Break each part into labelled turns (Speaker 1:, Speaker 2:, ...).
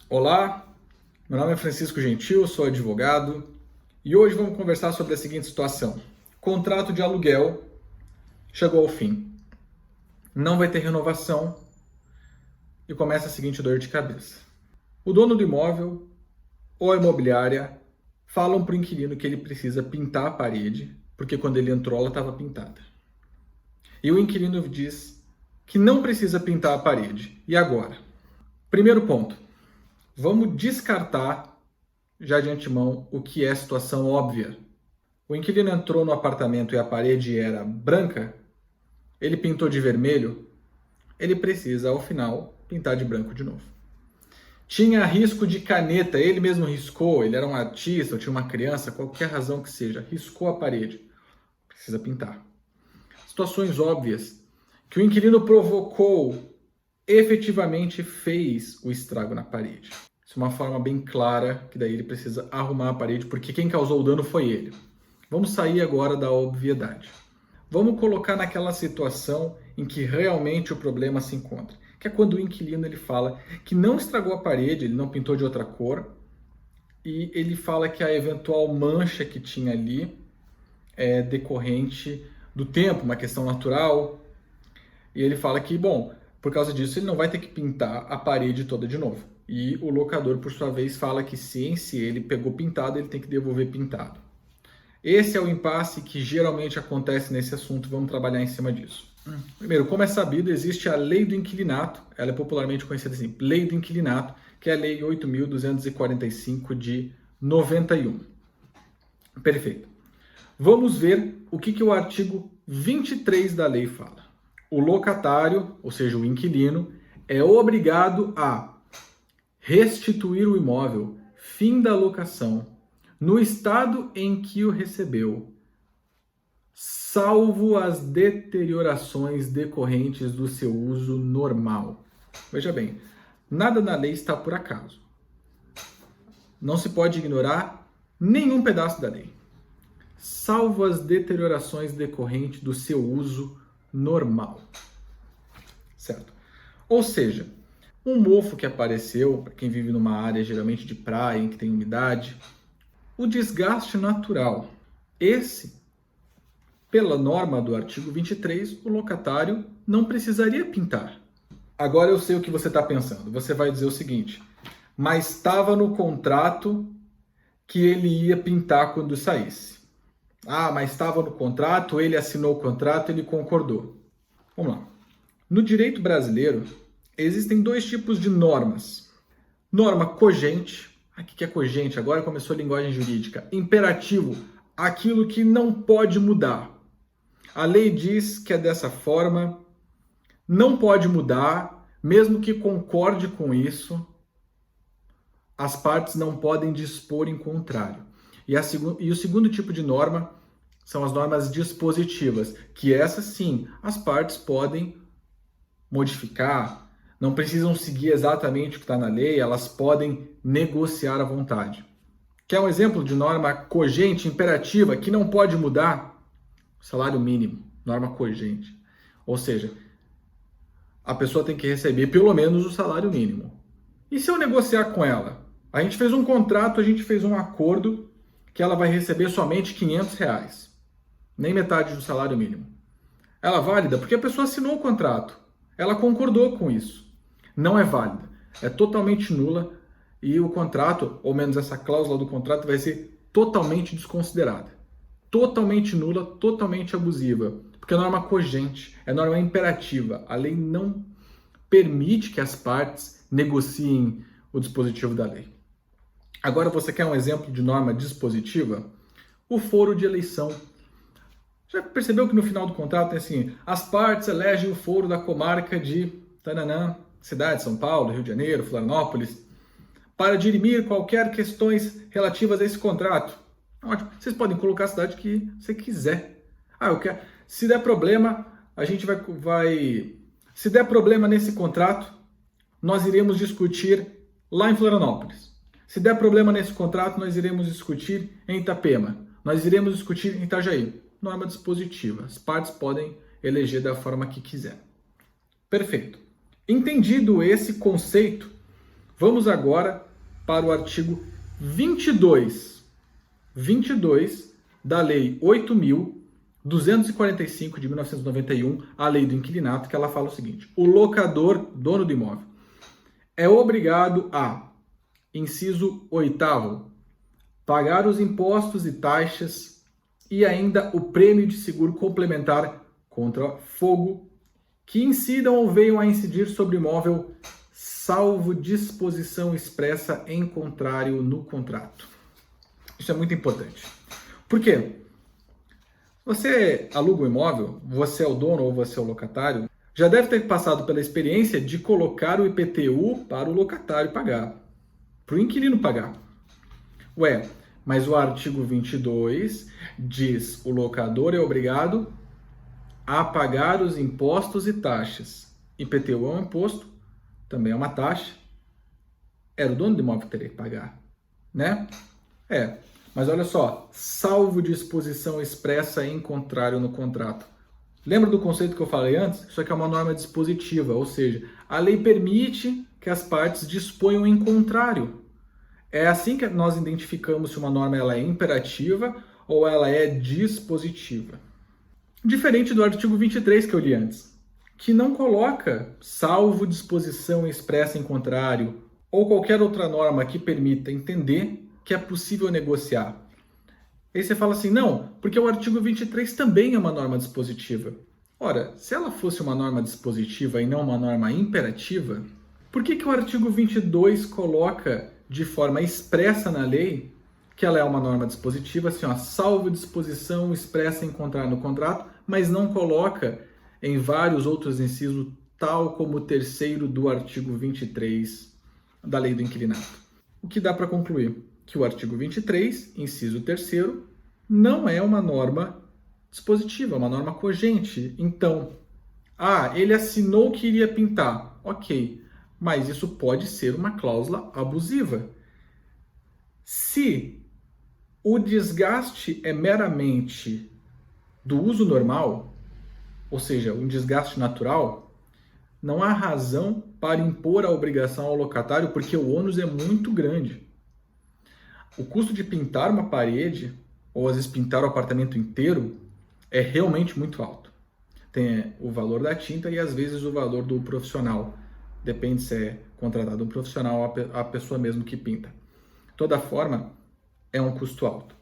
Speaker 1: Olá, meu nome é Francisco Gentil, sou advogado e hoje vamos conversar sobre a seguinte situação. Contrato de aluguel chegou ao fim, não vai ter renovação e começa a seguinte dor de cabeça. O dono do imóvel ou a imobiliária falam para o inquilino que ele precisa pintar a parede, porque quando ele entrou ela estava pintada. E o inquilino diz que não precisa pintar a parede. E agora? Primeiro ponto. Vamos descartar, já de antemão, o que é situação óbvia. O inquilino entrou no apartamento e a parede era branca, ele pintou de vermelho, ele precisa, ao final, pintar de branco de novo. Tinha risco de caneta, ele mesmo riscou, ele era um artista, ou tinha uma criança, qualquer razão que seja, riscou a parede, precisa pintar. Situações óbvias que o inquilino provocou, efetivamente fez o estrago na parede. Isso é uma forma bem clara que daí ele precisa arrumar a parede, porque quem causou o dano foi ele. Vamos sair agora da obviedade. Vamos colocar naquela situação em que realmente o problema se encontra, que é quando o inquilino ele fala que não estragou a parede, ele não pintou de outra cor, e ele fala que a eventual mancha que tinha ali é decorrente do tempo, uma questão natural, e ele fala que, bom, por causa disso ele não vai ter que pintar a parede toda de novo. E o locador, por sua vez, fala que sim, se ele pegou pintado, ele tem que devolver pintado. Esse é o impasse que geralmente acontece nesse assunto, vamos trabalhar em cima disso. Primeiro, como é sabido, existe a lei do inquilinato, ela é popularmente conhecida assim, lei do inquilinato, que é a lei 8.245 de 91. Perfeito. Vamos ver o que o artigo 23 da lei fala. O locatário, ou seja, o inquilino, é obrigado a restituir o imóvel, fim da locação, no estado em que o recebeu, salvo as deteriorações decorrentes do seu uso normal. Veja bem, nada na lei está por acaso. Não se pode ignorar nenhum pedaço da lei, salvo as deteriorações decorrentes do seu uso normal. Certo? Ou seja, um mofo que apareceu, para quem vive numa área geralmente de praia, em que tem umidade, o desgaste natural. Esse, pela norma do artigo 23, o locatário não precisaria pintar. Agora eu sei o que você está pensando. Você vai dizer o seguinte, mas estava no contrato que ele ia pintar quando saísse. Ah, mas estava no contrato, ele assinou o contrato, ele concordou. Vamos lá. No direito brasileiro, existem dois tipos de normas. Norma cogente. O que é cogente? Agora começou a linguagem jurídica. Imperativo. Aquilo que não pode mudar. A lei diz que é dessa forma, não pode mudar, mesmo que concorde com isso, as partes não podem dispor em contrário. E o segundo tipo de norma são as normas dispositivas, que essas sim, as partes podem modificar, não precisam seguir exatamente o que está na lei, elas podem negociar à vontade. Quer um exemplo de norma cogente, imperativa, que não pode mudar? Salário mínimo, norma cogente. Ou seja, a pessoa tem que receber pelo menos o salário mínimo. E se eu negociar com ela? A gente fez um contrato, a gente fez um acordo que ela vai receber somente R$ 500, nem metade do salário mínimo. Ela é válida porque a pessoa assinou o contrato, ela concordou com isso. Não é válida, é totalmente nula e o contrato, ou menos essa cláusula do contrato, vai ser totalmente desconsiderada. Totalmente nula, totalmente abusiva, porque é norma cogente, é norma imperativa. A lei não permite que as partes negociem o dispositivo da lei. Agora, você quer um exemplo de norma dispositiva? O foro de eleição. Já percebeu que no final do contrato tem assim, as partes elegem o foro da comarca de Tananã, cidade de São Paulo, Rio de Janeiro, Florianópolis, para dirimir qualquer questões relativas a esse contrato. Ótimo. Vocês podem colocar a cidade que você quiser. Ah, eu quero. Se der problema, a gente vai... Se der problema nesse contrato, nós iremos discutir lá em Florianópolis. Se der problema nesse contrato, nós iremos discutir em Itapema. Nós iremos discutir em Itajaí. Norma dispositiva. As partes podem eleger da forma que quiser. Perfeito. Entendido esse conceito, Vamos agora para o artigo 22 da Lei 8.245 de 1991, a Lei do Inquilinato, que ela fala o seguinte: o locador, dono do imóvel, é obrigado a, inciso 8º, pagar os impostos e taxas e ainda o prêmio de seguro complementar contra fogo que incidam ou venham a incidir sobre o imóvel, salvo disposição expressa em contrário no contrato. Isso é muito importante. Por quê? Você aluga um imóvel, você é o dono ou você é o locatário, já deve ter passado pela experiência de colocar o IPTU para o locatário pagar, para o inquilino pagar. Ué, mas o artigo 22 diz: o locador é obrigado a pagar os impostos e taxas. IPTU é um imposto, também é uma taxa. Era o dono do imóvel que teria que pagar, né? Mas olha só, salvo disposição expressa em contrário no contrato. Lembra do conceito que eu falei antes? Isso aqui é uma norma dispositiva, ou seja, a lei permite que as partes disponham em contrário. É assim que nós identificamos se uma norma ela é imperativa ou ela é dispositiva. Diferente do artigo 23 que eu li antes, que não coloca salvo disposição expressa em contrário ou qualquer outra norma que permita entender que é possível negociar. Aí você fala assim, não, porque o artigo 23 também é uma norma dispositiva. Ora, se ela fosse uma norma dispositiva e não uma norma imperativa, por que o artigo 22 coloca de forma expressa na lei que ela é uma norma dispositiva, assim, ó, salvo disposição expressa em contrário no contrato, mas não coloca em vários outros incisos, tal como o 3º do artigo 23 da Lei do Inquilinato? O que dá para concluir? Que o artigo 23, inciso 3º, não é uma norma dispositiva, é uma norma cogente. Então, ele assinou que iria pintar. Ok, mas isso pode ser uma cláusula abusiva. Se o desgaste é meramente do uso normal, ou seja, um desgaste natural, não há razão para impor a obrigação ao locatário, porque o ônus é muito grande. O custo de pintar uma parede, ou às vezes pintar o apartamento inteiro, é realmente muito alto. Tem o valor da tinta e às vezes o valor do profissional. Depende se é contratado um profissional ou a pessoa mesmo que pinta. De toda forma, é um custo alto.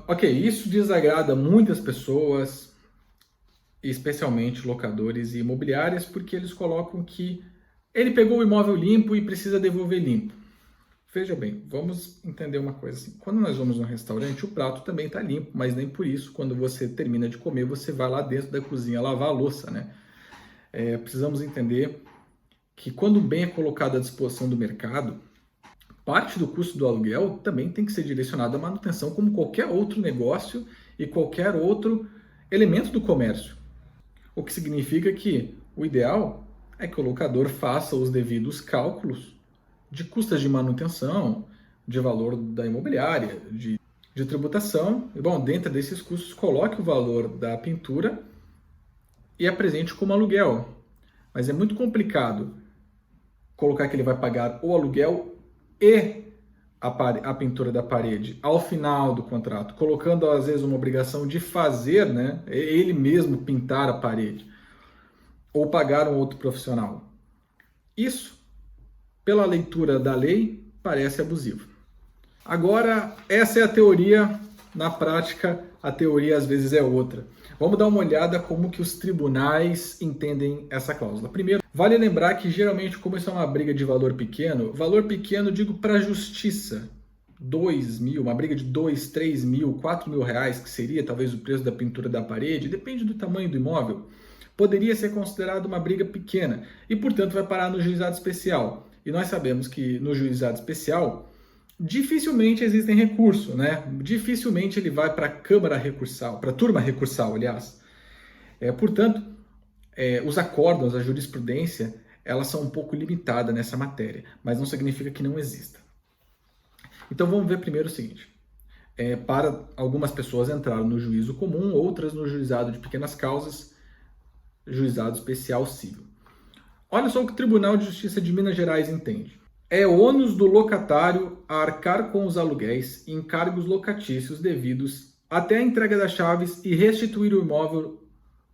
Speaker 1: Ok, isso desagrada muitas pessoas, especialmente locadores e imobiliárias, porque eles colocam que ele pegou o imóvel limpo e precisa devolver limpo. Veja bem, vamos entender uma coisa assim. Quando nós vamos num restaurante, o prato também está limpo, mas nem por isso, quando você termina de comer, você vai lá dentro da cozinha lavar a louça, né? Precisamos entender que quando o bem é colocado à disposição do mercado, parte do custo do aluguel também tem que ser direcionado à manutenção, como qualquer outro negócio e qualquer outro elemento do comércio. O que significa que o ideal é que o locador faça os devidos cálculos de custas de manutenção, de valor da imobiliária, de tributação. E, bom, dentro desses custos, coloque o valor da pintura e apresente como aluguel. Mas é muito complicado colocar que ele vai pagar o aluguel e a pintura da parede ao final do contrato, colocando às vezes uma obrigação de fazer, né, ele mesmo pintar a parede ou pagar um outro profissional. Isso, pela leitura da lei, parece abusivo. Agora, essa é a teoria. Na prática, a teoria às vezes é outra. Vamos dar uma olhada como que os tribunais entendem essa cláusula. Primeiro, vale lembrar que geralmente, como isso é uma briga de valor pequeno digo para a justiça, 2 mil, uma briga de 2, 3 mil, 4 mil reais, que seria talvez o preço da pintura da parede, depende do tamanho do imóvel, poderia ser considerado uma briga pequena e, portanto, vai parar no juizado especial. E nós sabemos que no juizado especial dificilmente existem recursos, né? Dificilmente ele vai para a Câmara Recursal, para a turma recursal, aliás. Portanto, os acórdãos, a jurisprudência, elas são um pouco limitadas nessa matéria, mas não significa que não exista. Então vamos ver primeiro o seguinte. Para algumas pessoas entraram no juízo comum, outras no juizado de pequenas causas, juizado especial civil. Olha só o que o Tribunal de Justiça de Minas Gerais entende. É ônus do locatário arcar com os aluguéis e encargos locatícios devidos até a entrega das chaves e restituir o imóvel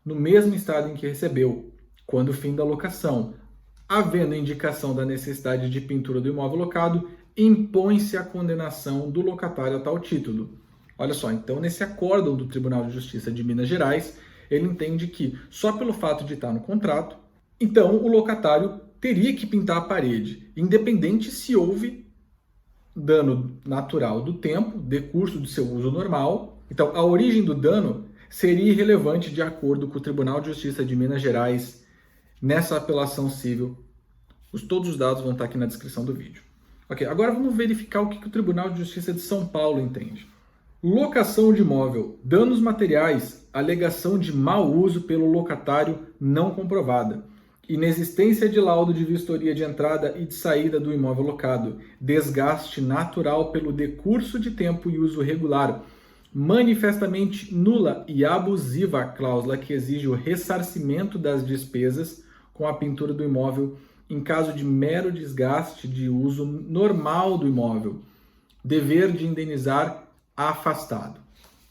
Speaker 1: no mesmo estado em que recebeu, quando fim da locação. Havendo indicação da necessidade de pintura do imóvel locado, impõe-se a condenação do locatário a tal título. Olha só, então nesse acórdão do Tribunal de Justiça de Minas Gerais, ele entende que só pelo fato de estar no contrato, então o locatário teria que pintar a parede, independente se houve dano natural do tempo, decurso do seu uso normal. Então, a origem do dano seria irrelevante de acordo com o Tribunal de Justiça de Minas Gerais nessa apelação civil. Todos os dados vão estar aqui na descrição do vídeo. Ok, agora vamos verificar o que o Tribunal de Justiça de São Paulo entende. Locação de imóvel, danos materiais, alegação de mau uso pelo locatário não comprovada, inexistência de laudo de vistoria de entrada e de saída do imóvel locado, desgaste natural pelo decurso de tempo e uso regular, manifestamente nula e abusiva a cláusula que exige o ressarcimento das despesas com a pintura do imóvel em caso de mero desgaste de uso normal do imóvel, dever de indenizar afastado.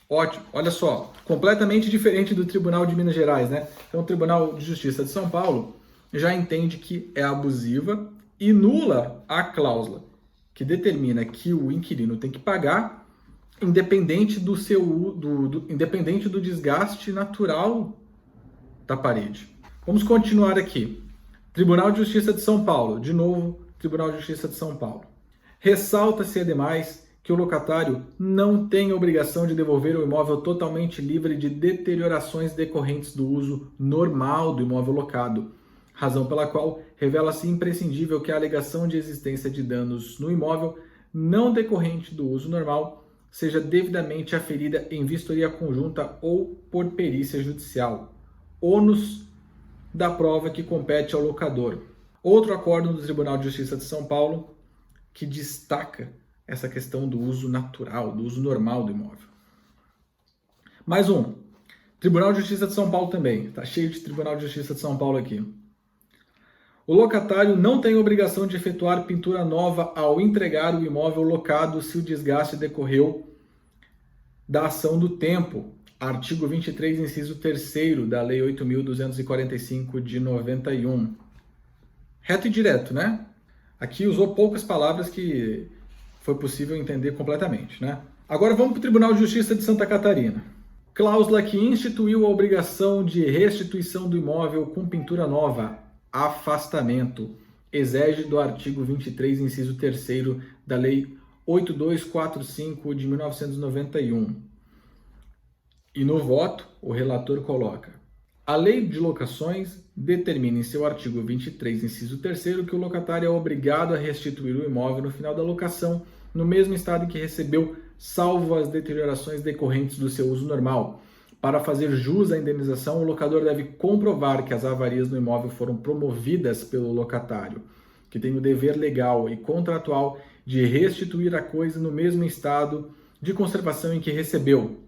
Speaker 1: Ótimo, olha só, completamente diferente do Tribunal de Minas Gerais, né? Então o Tribunal de Justiça de São Paulo já entende que é abusiva e nula a cláusula que determina que o inquilino tem que pagar independente independente do desgaste natural da parede. Vamos continuar aqui. Tribunal de Justiça de São Paulo, de novo, Tribunal de Justiça de São Paulo. Ressalta-se, ademais, que o locatário não tem obrigação de devolver o imóvel totalmente livre de deteriorações decorrentes do uso normal do imóvel locado, razão pela qual revela-se imprescindível que a alegação de existência de danos no imóvel não decorrente do uso normal seja devidamente aferida em vistoria conjunta ou por perícia judicial. Ônus da prova que compete ao locador. Outro acórdão do Tribunal de Justiça de São Paulo que destaca essa questão do uso natural, do uso normal do imóvel. Mais um. Tribunal de Justiça de São Paulo também. Está cheio de Tribunal de Justiça de São Paulo aqui. O locatário não tem obrigação de efetuar pintura nova ao entregar o imóvel locado se o desgaste decorreu da ação do tempo. Artigo 23, inciso 3º da Lei 8.245 de 91. Reto e direto, né? Aqui usou poucas palavras que foi possível entender completamente, né? Agora vamos para o Tribunal de Justiça de Santa Catarina. Cláusula que instituiu a obrigação de restituição do imóvel com pintura nova, afastamento, exige do artigo 23, inciso 3º da Lei 8245 de 1991. E no voto, o relator coloca: a Lei de Locações determina em seu artigo 23, inciso 3º, que o locatário é obrigado a restituir o imóvel no final da locação, no mesmo estado em que recebeu, salvo as deteriorações decorrentes do seu uso normal. Para fazer jus à indenização, o locador deve comprovar que as avarias no imóvel foram promovidas pelo locatário, que tem o dever legal e contratual de restituir a coisa no mesmo estado de conservação em que recebeu.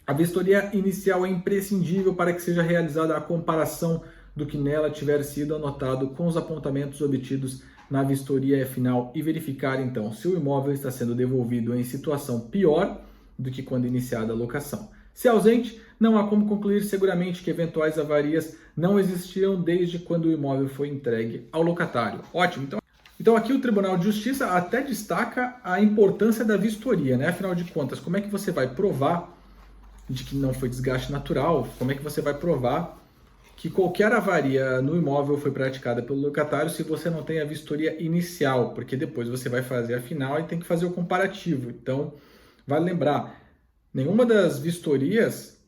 Speaker 1: A vistoria inicial é imprescindível para que seja realizada a comparação do que nela tiver sido anotado com os apontamentos obtidos na vistoria final e verificar, então, se o imóvel está sendo devolvido em situação pior do que quando iniciada a locação. Se ausente, não há como concluir seguramente que eventuais avarias não existiram desde quando o imóvel foi entregue ao locatário. Ótimo. Então aqui o Tribunal de Justiça até destaca a importância da vistoria, né? Afinal de contas, como é que você vai provar de que não foi desgaste natural? Como é que você vai provar que qualquer avaria no imóvel foi praticada pelo locatário se você não tem a vistoria inicial? Porque depois você vai fazer a final e tem que fazer o comparativo. Então, vale lembrar, nenhuma das vistorias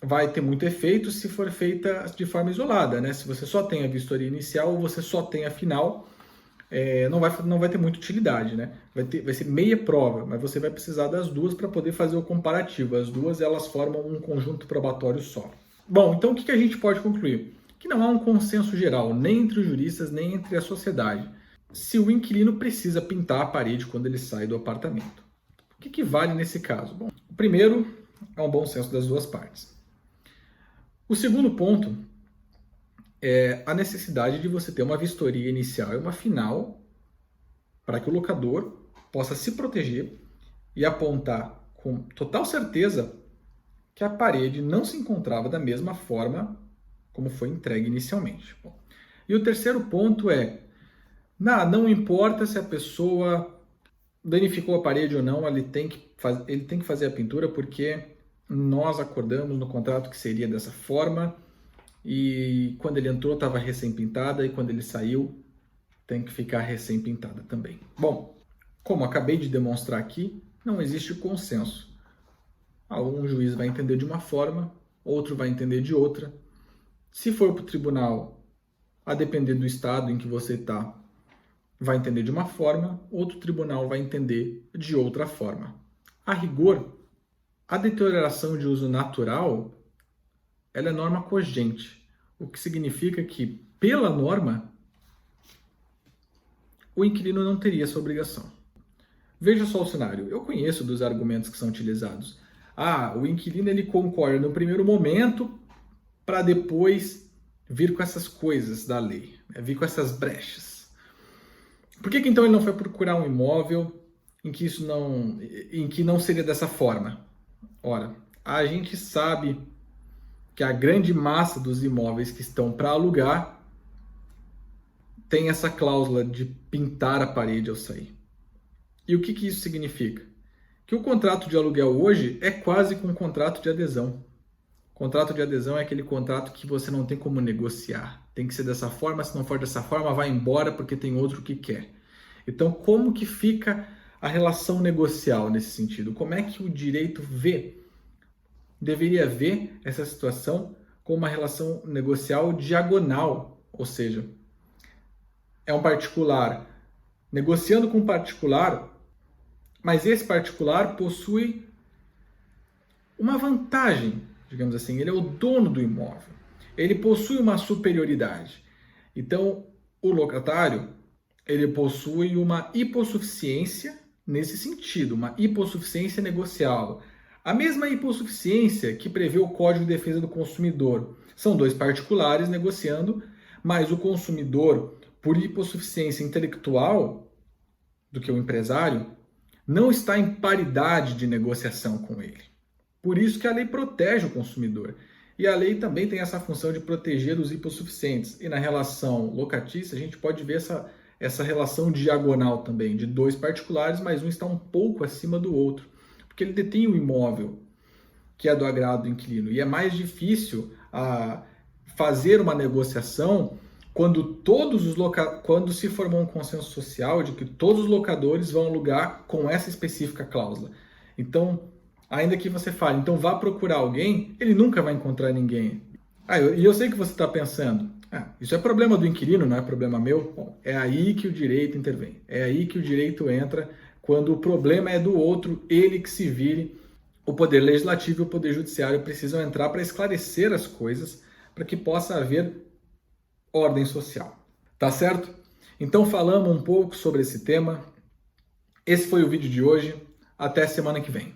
Speaker 1: vai ter muito efeito se for feita de forma isolada, né? Se você só tem a vistoria inicial ou você só tem a final, não vai ter muita utilidade, né? Vai ser meia prova, mas você vai precisar das duas para poder fazer o comparativo. As duas, elas formam um conjunto probatório só. Bom, então o que a gente pode concluir? Que não há um consenso geral, nem entre os juristas, nem entre a sociedade, se o inquilino precisa pintar a parede quando ele sai do apartamento. O que vale nesse caso? Bom, o primeiro é um bom senso das duas partes. O segundo ponto é a necessidade de você ter uma vistoria inicial e uma final para que o locador possa se proteger e apontar com total certeza que a parede não se encontrava da mesma forma como foi entregue inicialmente. Bom, e o terceiro ponto é, não importa se a pessoa danificou a parede ou não, ele tem que fazer a pintura porque nós acordamos no contrato que seria dessa forma e quando ele entrou estava recém-pintada e quando ele saiu tem que ficar recém-pintada também. Bom, como acabei de demonstrar aqui, não existe consenso. Um juiz vai entender de uma forma, outro vai entender de outra. Se for para o tribunal, a depender do estado em que você está, vai entender de uma forma, outro tribunal vai entender de outra forma. A rigor, a deterioração de uso natural, ela é norma cogente, o que significa que, pela norma, o inquilino não teria essa obrigação. Veja só o cenário. Eu conheço dos argumentos que são utilizados. O inquilino ele concorda no primeiro momento para depois vir com essas coisas da lei, vir com essas brechas. Por que então ele não foi procurar um imóvel em que não seria dessa forma? Ora, a gente sabe que a grande massa dos imóveis que estão para alugar tem essa cláusula de pintar a parede ao sair. E o que isso significa? Que o contrato de aluguel hoje é quase como um contrato de adesão. O contrato de adesão é aquele contrato que você não tem como negociar. Tem que ser dessa forma, se não for dessa forma, vai embora porque tem outro que quer. Então, como que fica a relação negocial nesse sentido? Como é que o direito deveria ver essa situação como uma relação negocial diagonal, ou seja, é um particular negociando com um particular, mas esse particular possui uma vantagem, digamos assim, ele é o dono do imóvel, ele possui uma superioridade. Então, o locatário, ele possui uma hipossuficiência nesse sentido, uma hipossuficiência negociável. A mesma hipossuficiência que prevê o Código de Defesa do Consumidor. São dois particulares negociando, mas o consumidor, por hipossuficiência intelectual do que o empresário, não está em paridade de negociação com ele. Por isso que a lei protege o consumidor. E a lei também tem essa função de proteger os hipossuficientes. E na relação locatícia, a gente pode ver essa relação diagonal também, de dois particulares, mas um está um pouco acima do outro. Porque ele detém o imóvel, que é do agrado do inquilino. E é mais difícil fazer uma negociação quando se formou um consenso social de que todos os locadores vão alugar com essa específica cláusula. Então, ainda que você fale, então vá procurar alguém, ele nunca vai encontrar ninguém. E eu sei que você está pensando, isso é problema do inquilino, não é problema meu? Bom, é aí que o direito intervém. É aí que o direito entra, quando o problema é do outro, ele que se vire. O Poder Legislativo e o Poder Judiciário precisam entrar para esclarecer as coisas, para que possa haver ordem social. Tá certo? Então falamos um pouco sobre esse tema. Esse foi o vídeo de hoje. Até semana que vem.